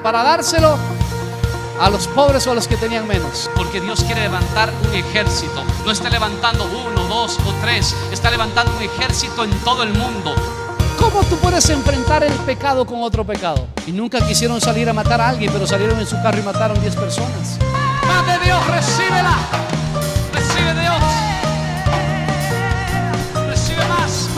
para dárselo a los pobres o a los que tenían menos. Porque Dios quiere levantar un ejército. No está levantando 1, 2 o 3. Está levantando un ejército en todo el mundo. ¿Cómo tú puedes enfrentar el pecado con otro pecado? Y nunca quisieron salir a matar a alguien, pero salieron en su carro y mataron 10 personas. Más de Dios, recíbela. Recibe Dios. Recibe más.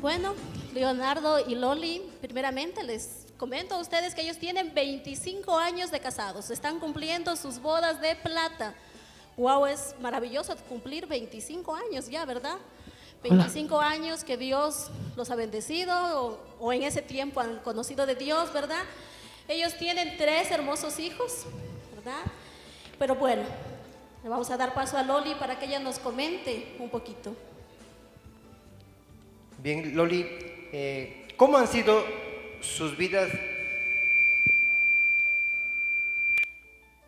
Bueno, Leonardo y Loli, primeramente les comento a ustedes que ellos tienen 25 años de casados, están cumpliendo sus bodas de plata. Wow, es maravilloso cumplir 25 años ya, ¿verdad? 25 años que Dios los ha bendecido o en ese tiempo han conocido de Dios, ¿verdad? Ellos tienen 3 hermosos hijos, ¿verdad? Pero bueno, le vamos a dar paso a Loli para que ella nos comente un poquito. Bien, Loli, ¿cómo han sido sus vidas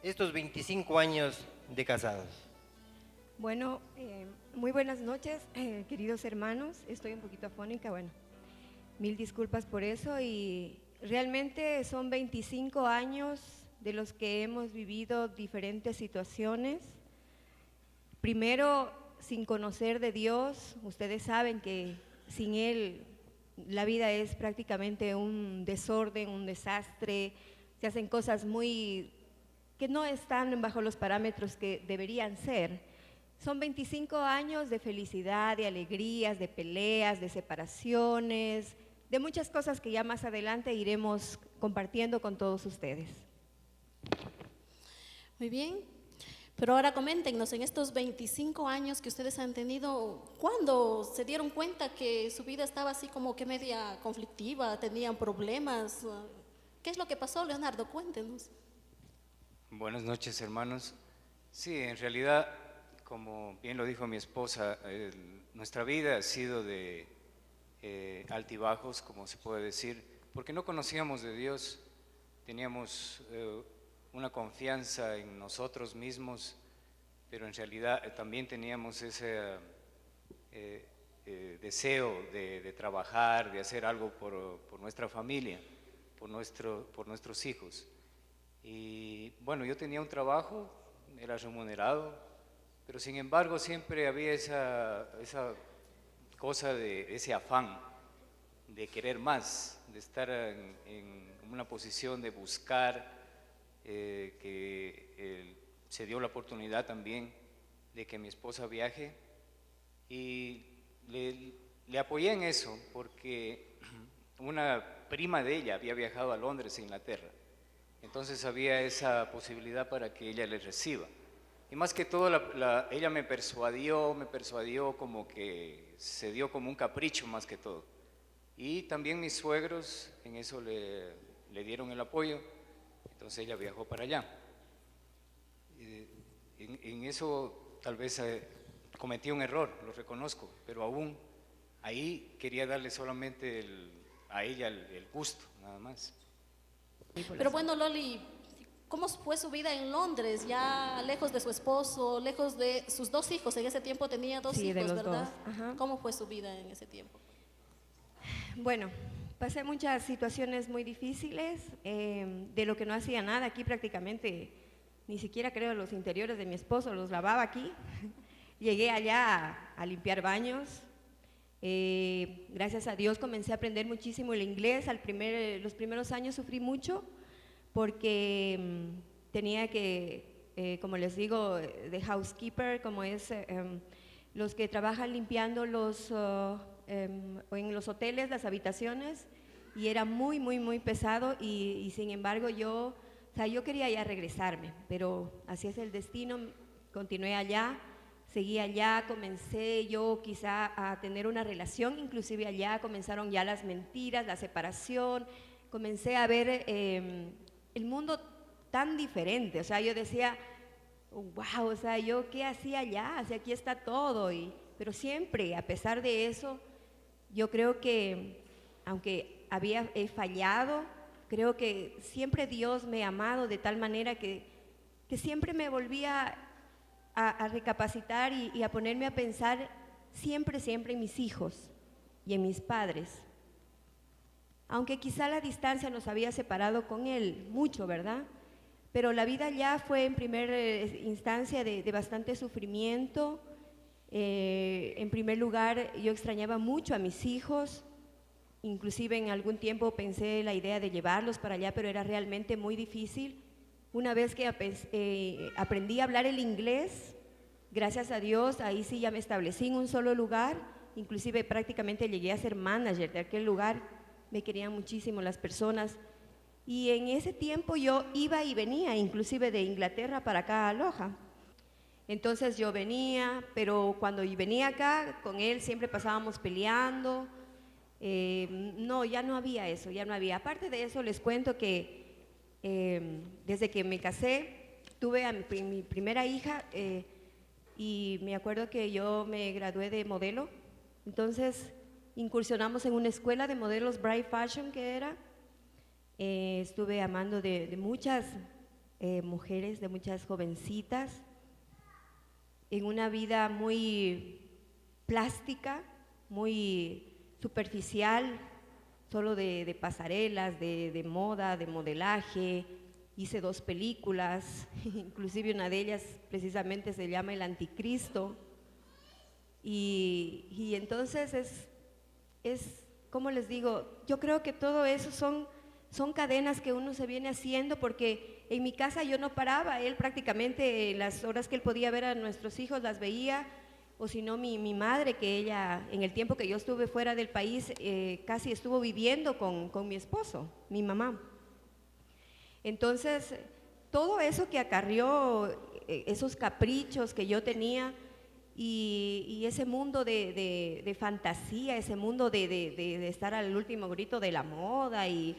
estos 25 años de casados? Bueno, muy buenas noches, queridos hermanos. Estoy un poquito afónica, bueno, mil disculpas por eso. Y realmente son 25 años de los que hemos vivido diferentes situaciones. Primero, sin conocer de Dios. Ustedes saben que sin Él la vida es prácticamente un desorden, un desastre. Se hacen cosas que no están bajo los parámetros que deberían ser. Son 25 años de felicidad, de alegrías, de peleas, de separaciones, de muchas cosas que ya más adelante iremos compartiendo con todos ustedes. Muy bien, pero ahora coméntenos, en estos 25 años que ustedes han tenido, ¿cuándo se dieron cuenta que su vida estaba así como que media conflictiva, tenían problemas? ¿Qué es lo que pasó, Leonardo? Cuéntenos. Buenas noches, hermanos. Sí, en realidad, como bien lo dijo mi esposa, nuestra vida ha sido de altibajos, como se puede decir, porque no conocíamos de Dios, teníamos una confianza en nosotros mismos, pero en realidad también teníamos ese deseo de trabajar, de hacer algo por nuestra familia, por nuestros hijos. Y bueno, yo tenía un trabajo, era remunerado, pero sin embargo siempre había esa cosa de ese afán de querer más, de estar en una posición de buscar, se dio la oportunidad también de que mi esposa viaje y le apoyé en eso porque una prima de ella había viajado a Londres, Inglaterra. Entonces había esa posibilidad para que ella le reciba. Y más que todo, ella me persuadió como que se dio como un capricho más que todo. Y también mis suegros en eso le dieron el apoyo, entonces ella viajó para allá. En eso tal vez cometí un error, lo reconozco, pero aún ahí quería darle solamente a ella el gusto, nada más. Pero bueno, Loli, ¿cómo fue su vida en Londres? Ya lejos de su esposo, lejos de sus 2 hijos. En ese tiempo tenía 2 Sí, hijos, de los ¿verdad? 2. Ajá. ¿Cómo fue su vida en ese tiempo? Bueno, pasé muchas situaciones muy difíciles, de lo que no hacía nada aquí prácticamente, ni siquiera creo los interiores de mi esposo, los lavaba aquí. Llegué allá a limpiar baños. Gracias a Dios comencé a aprender muchísimo el inglés. Los primeros años sufrí mucho porque tenía que, como les digo, de housekeeper, como es los que trabajan limpiando en los hoteles, las habitaciones, y era muy, muy, muy pesado y sin embargo yo quería ya regresarme, pero así es el destino. Continué allá, seguí allá, comencé yo quizá a tener una relación, inclusive allá comenzaron ya las mentiras, la separación, comencé a ver el mundo tan diferente. O sea, yo decía, wow, o sea, yo qué hacía allá, o sea, aquí está todo, pero siempre, a pesar de eso, yo creo que, aunque he fallado, creo que siempre Dios me ha amado de tal manera que siempre me volvía a recapacitar y a ponerme a pensar siempre, siempre en mis hijos y en mis padres. Aunque quizá la distancia nos había separado con él mucho, ¿verdad? Pero la vida allá fue en primera instancia de bastante sufrimiento. En primer lugar, yo extrañaba mucho a mis hijos. Inclusive en algún tiempo pensé la idea de llevarlos para allá, pero era realmente muy difícil. Una vez que aprendí a hablar el inglés, gracias a Dios, ahí sí ya me establecí en un solo lugar. Inclusive prácticamente llegué a ser manager de aquel lugar. Me querían muchísimo las personas. Y en ese tiempo yo iba y venía, inclusive de Inglaterra para acá a Loja. Entonces yo venía, pero cuando venía acá, con él siempre pasábamos peleando. No, ya no había eso, ya no había. Aparte de eso, les cuento que desde que me casé, tuve a mi primera hija y me acuerdo que yo me gradué de modelo. Entonces incursionamos en una escuela de modelos Bright Fashion que era. Estuve amando de muchas mujeres, de muchas jovencitas, en una vida muy plástica, muy superficial, solo de pasarelas, de moda, de modelaje. Hice 2 películas, inclusive una de ellas precisamente se llama El Anticristo. Y entonces ¿cómo les digo? Yo creo que todo eso son cadenas que uno se viene haciendo, porque en mi casa yo no paraba. Él prácticamente las horas que él podía ver a nuestros hijos las veía, o si no mi madre, que ella en el tiempo que yo estuve fuera del país casi estuvo viviendo con mi esposo, mi mamá. Entonces todo eso que acarrió, esos caprichos que yo tenía, y ese mundo de fantasía, ese mundo de estar al último grito de la moda y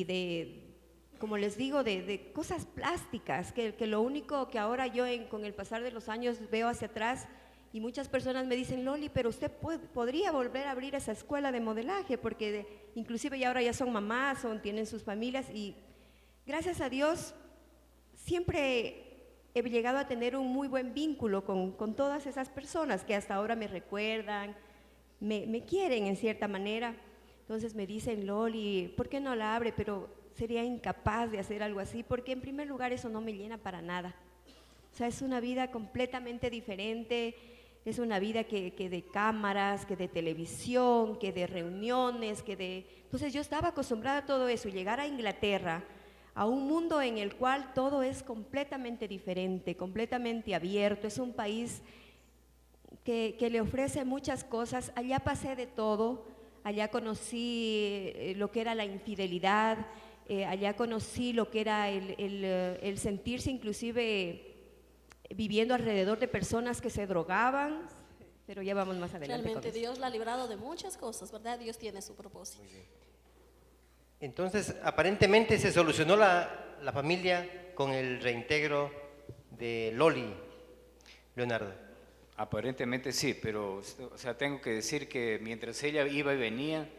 de, como les digo, de cosas plásticas, que lo único que ahora yo con el pasar de los años veo hacia atrás, y muchas personas me dicen: Loli, pero usted podría volver a abrir esa escuela de modelaje, porque inclusive ya ahora ya son mamás, tienen sus familias, y gracias a Dios siempre he llegado a tener un muy buen vínculo con todas esas personas que hasta ahora me recuerdan, me quieren en cierta manera. Entonces me dicen: Loli, ¿por qué no la abre? Pero sería incapaz de hacer algo así, porque en primer lugar eso no me llena para nada. O sea, es una vida completamente diferente, es una vida que de cámaras, que de televisión, que de reuniones, Entonces yo estaba acostumbrada a todo eso, y llegar a Inglaterra, a un mundo en el cual todo es completamente diferente, completamente abierto. Es un país que le ofrece muchas cosas. Allá pasé de todo, allá conocí lo que era la infidelidad, allá conocí lo que era el sentirse inclusive viviendo alrededor de personas que se drogaban, pero ya vamos más adelante. Realmente Dios la ha librado de muchas cosas, ¿verdad? Dios tiene su propósito. Entonces, aparentemente se solucionó la familia con el reintegro de Loli, Leonardo. Aparentemente sí, pero o sea, tengo que decir que mientras ella iba y venía,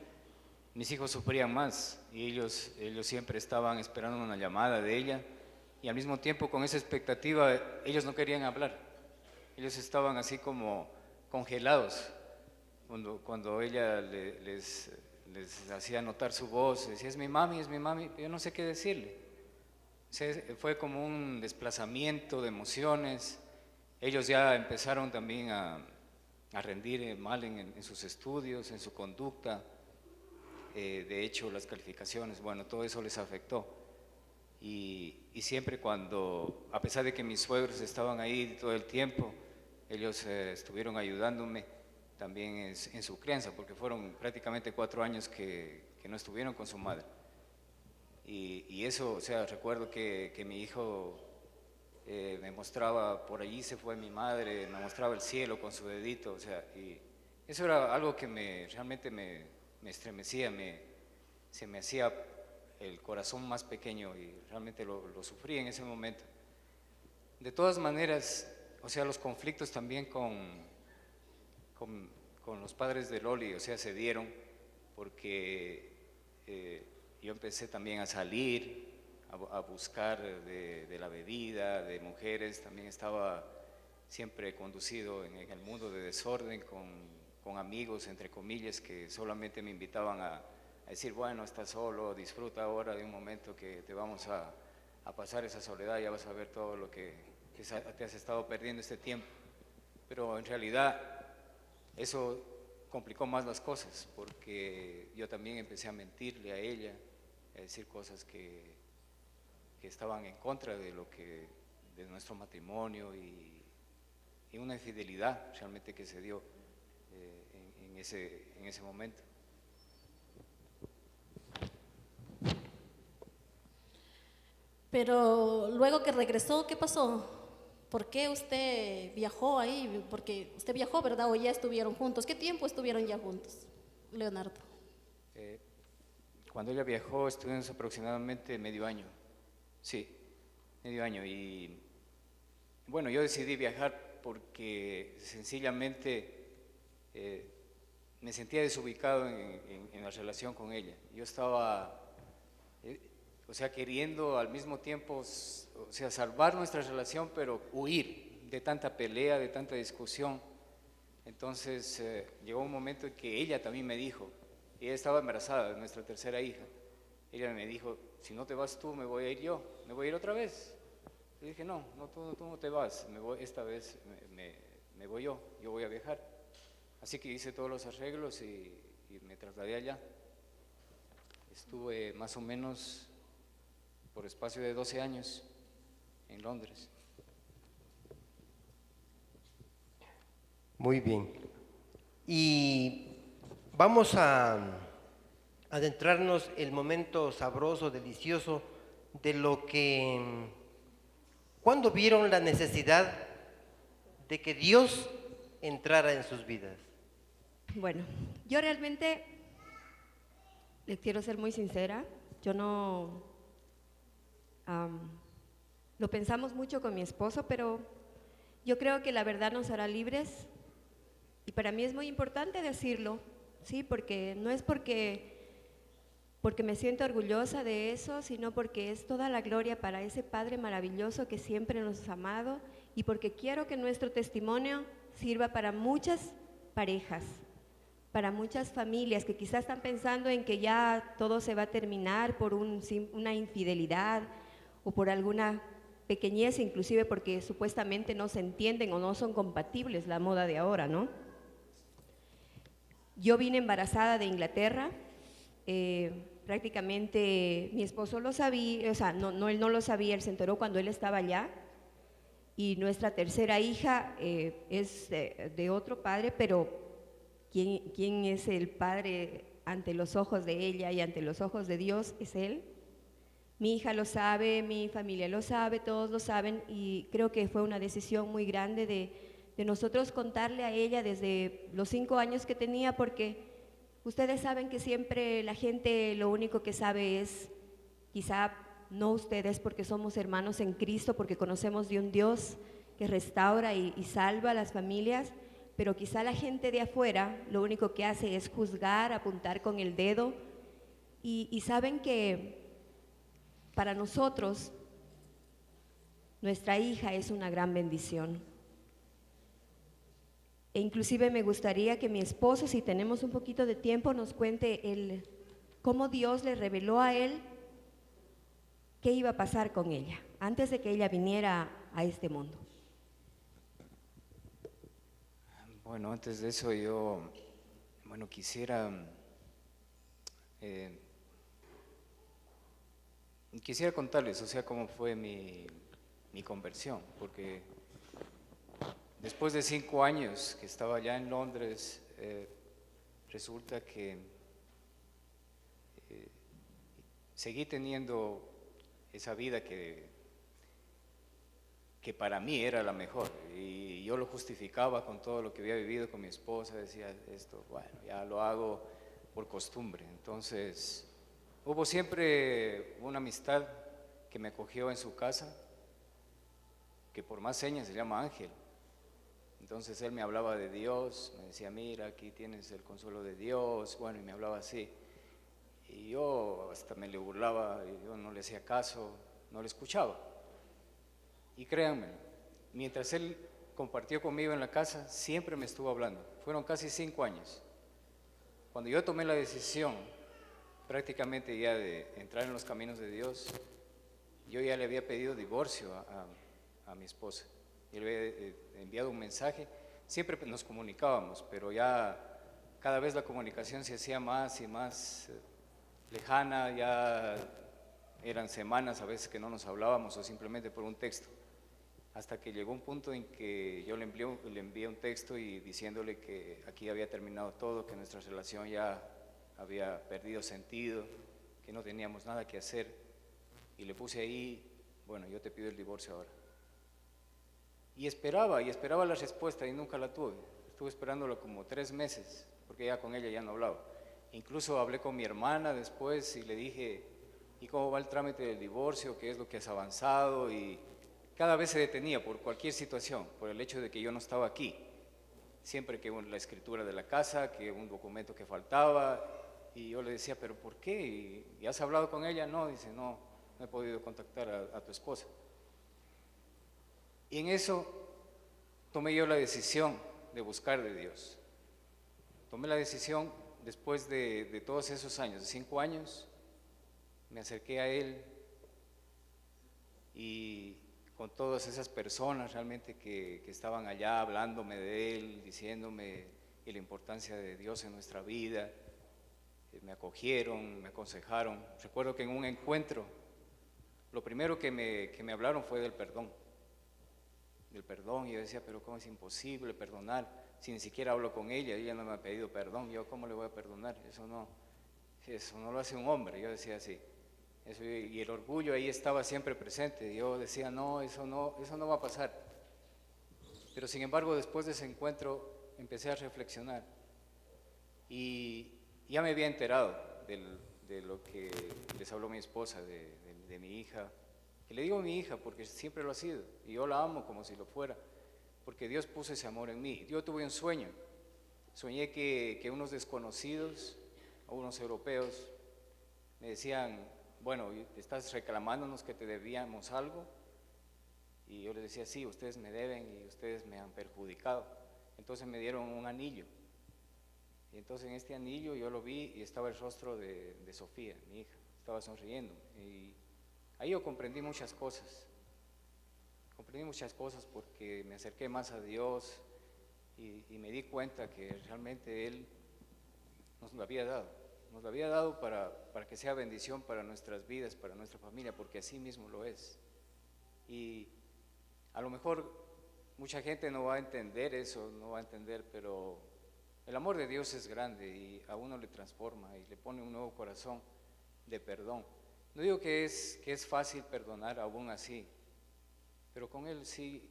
mis hijos sufrían más, y ellos siempre estaban esperando una llamada de ella, y al mismo tiempo con esa expectativa ellos no querían hablar. Ellos estaban así como congelados cuando ella les hacía notar su voz, decía: es mi mami, yo no sé qué decirle. O sea, fue como un desplazamiento de emociones. Ellos ya empezaron también a rendir mal en sus estudios, en su conducta. De hecho, las calificaciones, bueno, todo eso les afectó. Y siempre cuando, a pesar de que mis suegros estaban ahí todo el tiempo, ellos estuvieron ayudándome también en su crianza, porque fueron prácticamente 4 años que no estuvieron con su madre. Y eso, o sea, recuerdo que mi hijo me mostraba: por allí se fue mi madre, me mostraba el cielo con su dedito, o sea, y eso era algo que realmente me estremecía, se me hacía el corazón más pequeño, y realmente lo sufrí en ese momento. de todas maneras, o sea, los conflictos también con los padres de Loli, o sea, se dieron porque yo empecé también a salir, a buscar de la bebida, de mujeres, también estaba siempre conducido en el mundo de desorden con amigos, entre comillas, que solamente me invitaban a decir, bueno, estás solo, disfruta ahora de un momento que te vamos a pasar esa soledad, ya vas a ver todo lo que te has estado perdiendo este tiempo. Pero en realidad eso complicó más las cosas, porque yo también empecé a mentirle a ella, a decir cosas que estaban en contra de nuestro matrimonio y una infidelidad realmente que se dio en ese momento. Pero luego que regresó, ¿qué pasó? ¿Por qué usted viajó ahí? Porque usted viajó, ¿verdad? ¿O ya estuvieron juntos? ¿Qué tiempo estuvieron ya juntos, Leonardo? Cuando ella viajó estuvimos aproximadamente medio año, sí, medio año. Y bueno, yo decidí viajar porque sencillamente me sentía desubicado en la relación con ella. Yo estaba, o sea, queriendo al mismo tiempo, o sea, salvar nuestra relación, pero huir de tanta pelea, de tanta discusión. Entonces llegó un momento en que ella también me dijo, ella estaba embarazada de nuestra tercera hija, ella me dijo, si no te vas tú, me voy a ir yo, me voy a ir otra vez. Le dije, no, tú no te vas, esta vez me voy yo voy a viajar. Así que hice todos los arreglos y me trasladé allá. Estuve más o menos por espacio de 12 años en Londres. Muy bien. Y vamos a adentrarnos el momento sabroso, delicioso, de lo que, cuando vieron la necesidad de que Dios entrara en sus vidas. Bueno, yo realmente les quiero ser muy sincera, yo no, lo pensamos mucho con mi esposo, pero yo creo que la verdad nos hará libres y para mí es muy importante decirlo, sí, porque no es porque me siento orgullosa de eso, sino porque es toda la gloria para ese Padre maravilloso que siempre nos ha amado y porque quiero que nuestro testimonio sirva para muchas parejas, para muchas familias que quizás están pensando en que ya todo se va a terminar por una infidelidad o por alguna pequeñez, inclusive porque supuestamente no se entienden o no son compatibles, la moda de ahora, ¿no? Yo vine embarazada de Inglaterra, prácticamente mi esposo lo sabía, o sea, él no lo sabía, él se enteró cuando él estaba allá, y nuestra tercera hija es de otro padre, pero ¿quién es el padre ante los ojos de ella y ante los ojos de Dios? Es Él. Mi hija lo sabe, mi familia lo sabe, todos lo saben, y creo que fue una decisión muy grande de nosotros contarle a ella desde los 5 años que tenía, porque ustedes saben que siempre la gente lo único que sabe es, quizá no ustedes porque somos hermanos en Cristo, porque conocemos de un Dios que restaura y salva a las familias, pero quizá la gente de afuera lo único que hace es juzgar, apuntar con el dedo, y saben que para nosotros nuestra hija es una gran bendición. E inclusive me gustaría que mi esposo, si tenemos un poquito de tiempo, nos cuente cómo Dios le reveló a él qué iba a pasar con ella, antes de que ella viniera a este mundo. Bueno, antes de eso yo, quisiera contarles, o sea, cómo fue mi conversión, porque después de 5 años que estaba allá en Londres, resulta que seguí teniendo esa vida que para mí era la mejor, y yo lo justificaba con todo lo que había vivido con mi esposa, decía esto, bueno, ya lo hago por costumbre. Entonces, hubo siempre una amistad que me acogió en su casa, que por más señas se llama Ángel. Entonces él me hablaba de Dios, me decía, mira, aquí tienes el consuelo de Dios, bueno, y me hablaba así. Y yo hasta me le burlaba, y yo no le hacía caso, no le escuchaba. Y créanme, mientras él compartió conmigo en la casa, siempre me estuvo hablando. Fueron casi 5 años. Cuando yo tomé la decisión, prácticamente ya de entrar en los caminos de Dios, yo ya le había pedido divorcio a mi esposa. Yo le había enviado un mensaje, siempre nos comunicábamos, pero ya cada vez la comunicación se hacía más y más lejana, ya eran semanas a veces que no nos hablábamos o simplemente por un texto. Hasta que llegó un punto en que yo le envié un texto y diciéndole que aquí había terminado todo, que nuestra relación ya había perdido sentido, que no teníamos nada que hacer. Y le puse ahí, bueno, yo te pido el divorcio ahora. Y esperaba la respuesta y nunca la tuve. Estuve esperándola como 3 meses, porque ya con ella ya no hablaba. Incluso hablé con mi hermana después y le dije, ¿y cómo va el trámite del divorcio? ¿Qué es lo que has avanzado? Y cada vez se detenía por cualquier situación, por el hecho de que yo no estaba aquí. Siempre que la escritura de la casa, que un documento que faltaba, y yo le decía, ¿pero por qué? ¿Y has hablado con ella? No, dice, no he podido contactar a tu esposa. Y en eso tomé yo la decisión de buscar de Dios. Tomé la decisión después de todos esos años, de 5 años, me acerqué a Él y con todas esas personas realmente que estaban allá hablándome de Él, diciéndome la importancia de Dios en nuestra vida, me acogieron, me aconsejaron. Recuerdo que en un encuentro, lo primero que me hablaron fue del perdón, y yo decía, pero ¿cómo es imposible perdonar? Si ni siquiera hablo con ella no me ha pedido perdón, yo ¿cómo le voy a perdonar? Eso no lo hace un hombre, yo decía así. Y el orgullo ahí estaba siempre presente, yo decía, no, eso no va a pasar. Pero sin embargo, después de ese encuentro, empecé a reflexionar y ya me había enterado de lo que les habló mi esposa, de mi hija, que le digo mi hija porque siempre lo ha sido, y yo la amo como si lo fuera, porque Dios puso ese amor en mí. Yo tuve un sueño, soñé que unos desconocidos, unos europeos, me decían, bueno, ¿estás reclamándonos que te debíamos algo? Y yo les decía, sí, ustedes me deben y ustedes me han perjudicado. Entonces me dieron un anillo. Y entonces en este anillo yo lo vi y estaba el rostro de Sofía, mi hija, estaba sonriendo. Y ahí yo comprendí muchas cosas. Comprendí muchas cosas porque me acerqué más a Dios y me di cuenta que realmente Él nos lo había dado. Nos lo había dado para que sea bendición para nuestras vidas, para nuestra familia, porque así mismo lo es. Y a lo mejor mucha gente no va a entender eso, no va a entender, pero el amor de Dios es grande y a uno le transforma y le pone un nuevo corazón de perdón. No digo que es fácil perdonar aún así, pero con Él sí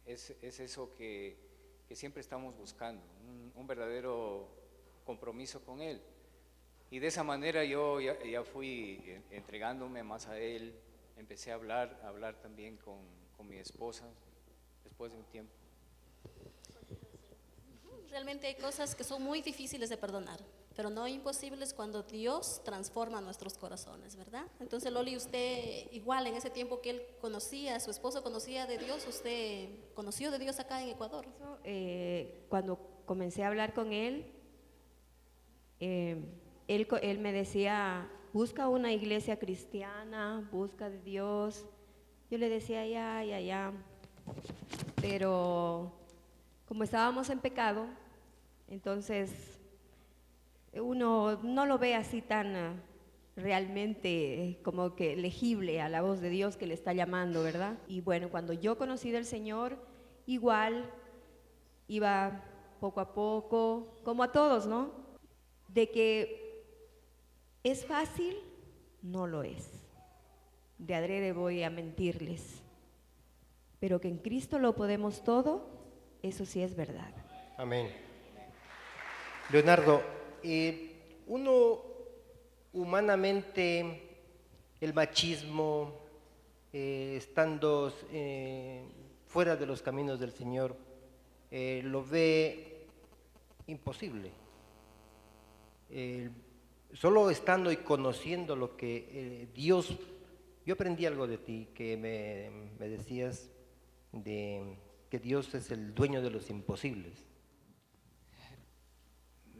es eso que siempre estamos buscando, un verdadero compromiso con Él. Y de esa manera yo ya fui entregándome más a Él, empecé a hablar también con mi esposa después de un tiempo. Realmente hay cosas que son muy difíciles de perdonar, pero no imposibles cuando Dios transforma nuestros corazones, ¿verdad? Entonces, Loli, usted igual en ese tiempo que él conocía, su esposo conocía de Dios, ¿usted conoció de Dios acá en Ecuador? Cuando comencé a hablar con él, él me decía, busca una iglesia cristiana, busca de Dios. Yo le decía, ya, pero como estábamos en pecado, entonces uno no lo ve así tan realmente como que legible a la voz de Dios que le está llamando, ¿verdad? Y bueno, cuando yo conocí del Señor, igual iba poco a poco, como a todos, ¿no? De que ¿es fácil? No lo es. De adrede voy a mentirles. Pero que en Cristo lo podemos todo, eso sí es verdad. Amén. Leonardo, uno humanamente, el machismo, estando fuera de los caminos del Señor, lo ve imposible. Solo estando y conociendo lo que Dios, yo aprendí algo de ti, que me decías de que Dios es el dueño de los imposibles.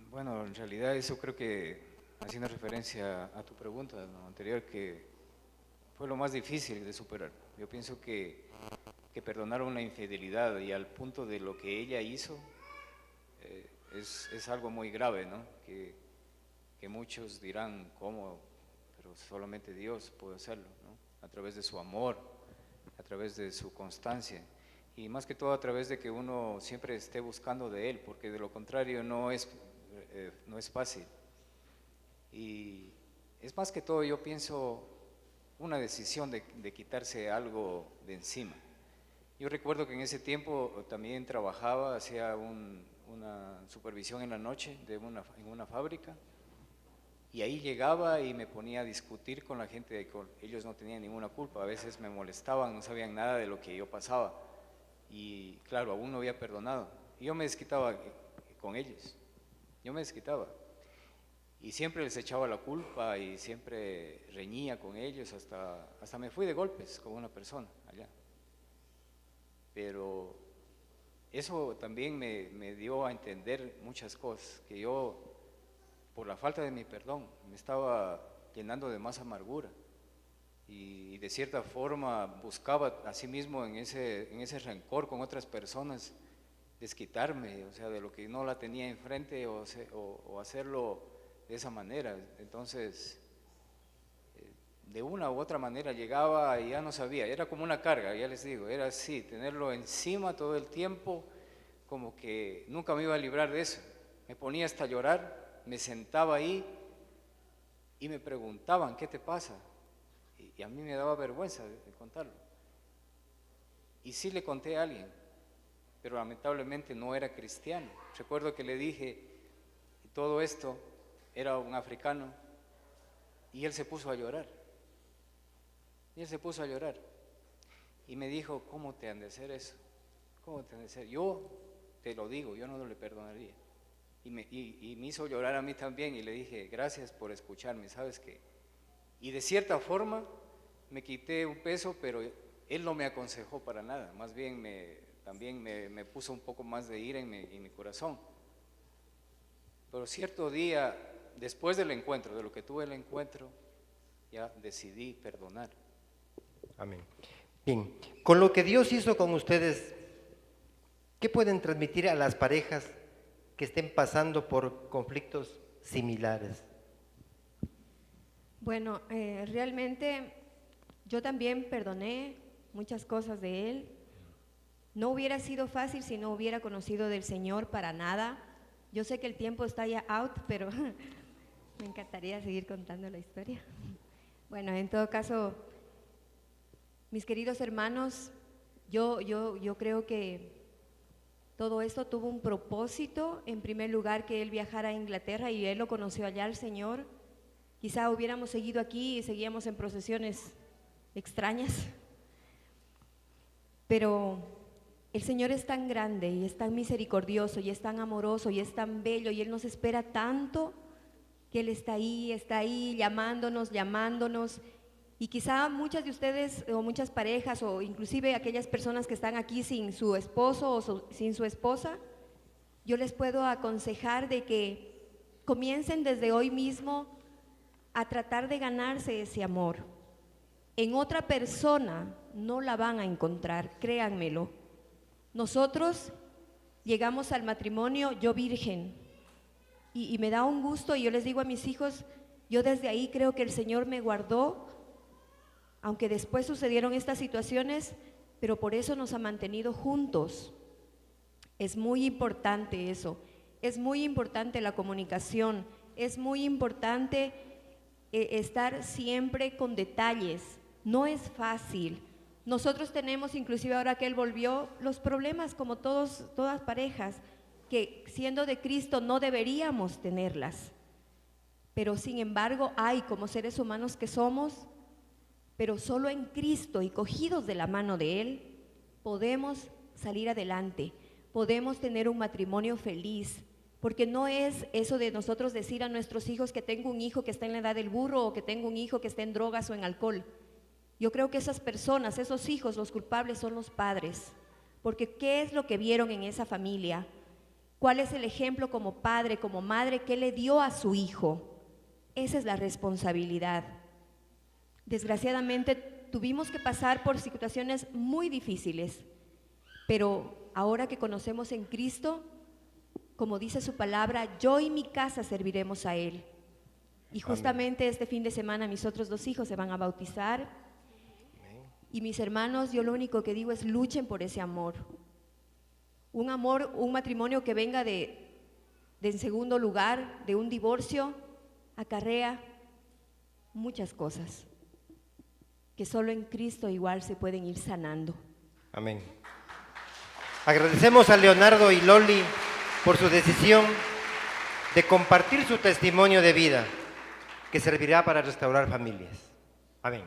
Bueno, en realidad eso creo que, haciendo referencia a tu pregunta anterior, que fue lo más difícil de superar. Yo pienso que perdonar una infidelidad y al punto de lo que ella hizo es algo muy grave, ¿no? Que muchos dirán, ¿cómo? Pero solamente Dios puede hacerlo, ¿no? A través de su amor, a través de su constancia y más que todo a través de que uno siempre esté buscando de Él, porque de lo contrario no es fácil. Y es más que todo, yo pienso, una decisión de quitarse algo de encima. Yo recuerdo que en ese tiempo también trabajaba, hacía una supervisión en la noche en una fábrica, y ahí llegaba y me ponía a discutir con la gente, ellos no tenían ninguna culpa, a veces me molestaban, no sabían nada de lo que yo pasaba, y claro, aún no había perdonado, y yo me desquitaba con ellos, yo me desquitaba, y siempre les echaba la culpa y siempre reñía con ellos, hasta me fui de golpes con una persona allá. Pero eso también me dio a entender muchas cosas, que yo, por la falta de mi perdón, me estaba llenando de más amargura y de cierta forma buscaba a sí mismo en ese rencor con otras personas desquitarme, o sea, de lo que no la tenía enfrente o hacerlo de esa manera. Entonces, de una u otra manera llegaba y ya no sabía, era como una carga, ya les digo, era así, tenerlo encima todo el tiempo, como que nunca me iba a librar de eso. Me ponía hasta a llorar, me sentaba ahí y me preguntaban, ¿qué te pasa? Y a mí me daba vergüenza de contarlo. Y sí le conté a alguien, pero lamentablemente no era cristiano. Recuerdo que le dije, todo esto era un africano, y él se puso a llorar. Y él se puso a llorar y me dijo, ¿cómo te han de hacer eso? ¿Cómo te han de hacer? Yo te lo digo, yo no le perdonaría. Y me hizo llorar a mí también y le dije, gracias por escucharme, ¿sabes qué? Y de cierta forma me quité un peso, pero él no me aconsejó para nada, más bien también me puso un poco más de ira en mi corazón. Pero cierto día, después del encuentro, de lo que tuve el encuentro, ya decidí perdonar. Amén. Bien, con lo que Dios hizo con ustedes, ¿qué pueden transmitir a las parejas que estén pasando por conflictos similares? Bueno, realmente yo también perdoné muchas cosas de él. No hubiera sido fácil si no hubiera conocido del Señor para nada. Yo sé que el tiempo está ya out, pero me encantaría seguir contando la historia. Bueno, en todo caso, mis queridos hermanos, yo creo que todo esto tuvo un propósito. En primer lugar, que él viajara a Inglaterra y él lo conoció allá al Señor. Quizá hubiéramos seguido aquí y seguíamos en procesiones extrañas, pero el Señor es tan grande y es tan misericordioso y es tan amoroso y es tan bello y Él nos espera tanto, que Él está ahí llamándonos, y quizá muchas de ustedes o muchas parejas o inclusive aquellas personas que están aquí sin su esposo o sin su esposa, yo les puedo aconsejar de que comiencen desde hoy mismo a tratar de ganarse ese amor. En otra persona no la van a encontrar, créanmelo. Nosotros llegamos al matrimonio, yo virgen, y me da un gusto, y yo les digo a mis hijos, yo desde ahí creo que el Señor me guardó, aunque después sucedieron estas situaciones, pero por eso nos ha mantenido juntos. Es muy importante eso, es muy importante la comunicación, es muy importante estar siempre con detalles. No es fácil. Nosotros tenemos, inclusive ahora que él volvió, los problemas como todas parejas, que siendo de Cristo no deberíamos tenerlas. Pero sin embargo hay, como seres humanos que somos, pero solo en Cristo y cogidos de la mano de Él, podemos salir adelante, podemos tener un matrimonio feliz, porque no es eso de nosotros decir a nuestros hijos que tengo un hijo que está en la edad del burro o que tengo un hijo que está en drogas o en alcohol. Yo creo que esas personas, esos hijos, los culpables son los padres, porque ¿qué es lo que vieron en esa familia? ¿Cuál es el ejemplo como padre, como madre, que le dio a su hijo? Esa es la responsabilidad. Desgraciadamente tuvimos que pasar por situaciones muy difíciles, pero ahora que conocemos en Cristo, como dice su palabra, yo y mi casa serviremos a Él. Y justamente este fin de semana mis otros 2 hijos se van a bautizar. Y mis hermanos, yo lo único que digo es luchen por ese amor. Un amor, un matrimonio que venga de en segundo lugar, de un divorcio, acarrea muchas cosas que solo en Cristo igual se pueden ir sanando. Amén. Agradecemos a Leonardo y Loli por su decisión de compartir su testimonio de vida que servirá para restaurar familias. Amén.